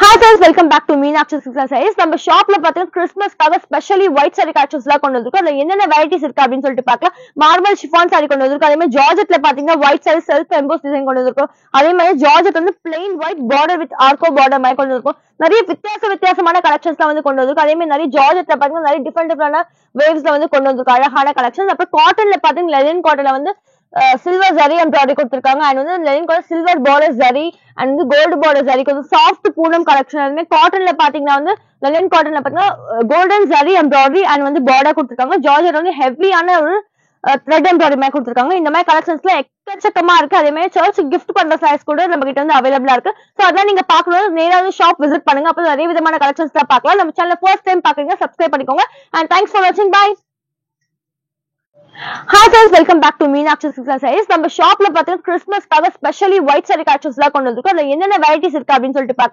Hi guys, welcome back to Meenakshi Silks and Sarees. நம்ம ஷாப்ல பாத்தீங்கன்னா கிறிஸ்மஸ்க்காக ஸ்பெஷலி ஒயிட் சாரி கலெக்ஷன்ஸ் எல்லாம் கொண்டு வந்திருக்கோம். அதுல என்னென்ன வெரைட்டிஸ் இருக்கு அப்படின்னு சொல்லிட்டு பார்க்கலாம். மார்மல் ஷிஃபான் சாரி கொண்டு வந்திருக்கோம். அதே மாதிரி ஜார்ஜெட்ல பாத்தீங்கன்னா white sari self emboss design கொண்டு வந்திருக்கோம். அதே மாதிரி ஜார்ஜெட் வந்து பிளெயின் ஒயிட் பார்டர் வித் ஆர்கோ பார்டர் மாதிரி கொண்டு வந்திருக்கோம். நிறைய வித்தியாசமான கலெக்ஷன்ஸ் வந்து கொண்டு வந்திருக்கோம். அதே மாதிரி நிறைய ஜார்ஜெட்ல பாத்தீங்கன்னா நிறைய டிஃபரெண்டான வேவ்ஸ்ல வந்து கொண்டு வந்திருக்கோம். அழகான கலெக்ஷன்ஸ். அப்புறம் காட்டன்ல பாத்தீங்கன்னா லெனின் காட்டன்ல வந்து சில்வர் ஜரி எம்ப்ராய்டரி கொடுத்திருக்காங்க. அண்ட் வந்து லெனின் கூட சில்வர் பார்டர் ஜரி அண்ட் வந்து கோல்டு பார்டர் ஜரி கொஞ்சம் சாஃப்ட் பூனம் கலெக்ஷன். அதுமே காட்டன்ல பாத்தீங்கன்னா வந்து லெனின் காட்டன்ல பாத்தீங்கன்னா கோல்டன் ஜரி எம்ப்ராய்டரி அண்ட் வந்து பார்டர் கொடுத்திருக்காங்க. ஜார்ஜெட் வந்து ஹெவியான ஒரு த்ரெட் எம்ப்ராய்டரி மாதிரி கொடுத்திருக்காங்க. இந்த மாதிரி கலெக்ஷன்ஸ்ல எக்கச்சக்கமா இருக்கு. அதே மாதிரி சர்ச் கிஃப்ட் பண்ற சைஸ் கூட நம்ம கிட்ட வந்து அவைலபிளா இருக்கு. சோ அதெல்லாம் நீங்க பாக்கணும், நேரா வந்து ஷாப் விசிட் பண்ணுங்க. அப்போ நிறைய விதமான கலெக்ஷன்ஸ் தான் பார்க்கலாம். நம்ம சேனல் ஃபர்ஸ்ட் டைம் பாக்குறீங்க, சப்ஸ்கிரைப் பண்ணிக்கோங்க. அண்ட் தேங்க்ஸ் ஃபார் வாட்சிங். By. Hi guys, welcome back to Meenakshi Silks and Sarees. நம்ம ஷாப்ல பாத்தீங்கன்னா கிறிஸ்மஸ்க்காக ஸ்பெஷலி ஒயிட் சாரி கலெக்ஷன்ஸ் எல்லாம் கொண்டு வந்திருக்கோம். அதுல என்னென்ன வெரைட்டிஸ் இருக்கு அப்படின்னு சொல்லிட்டு பார்க்கலாம்.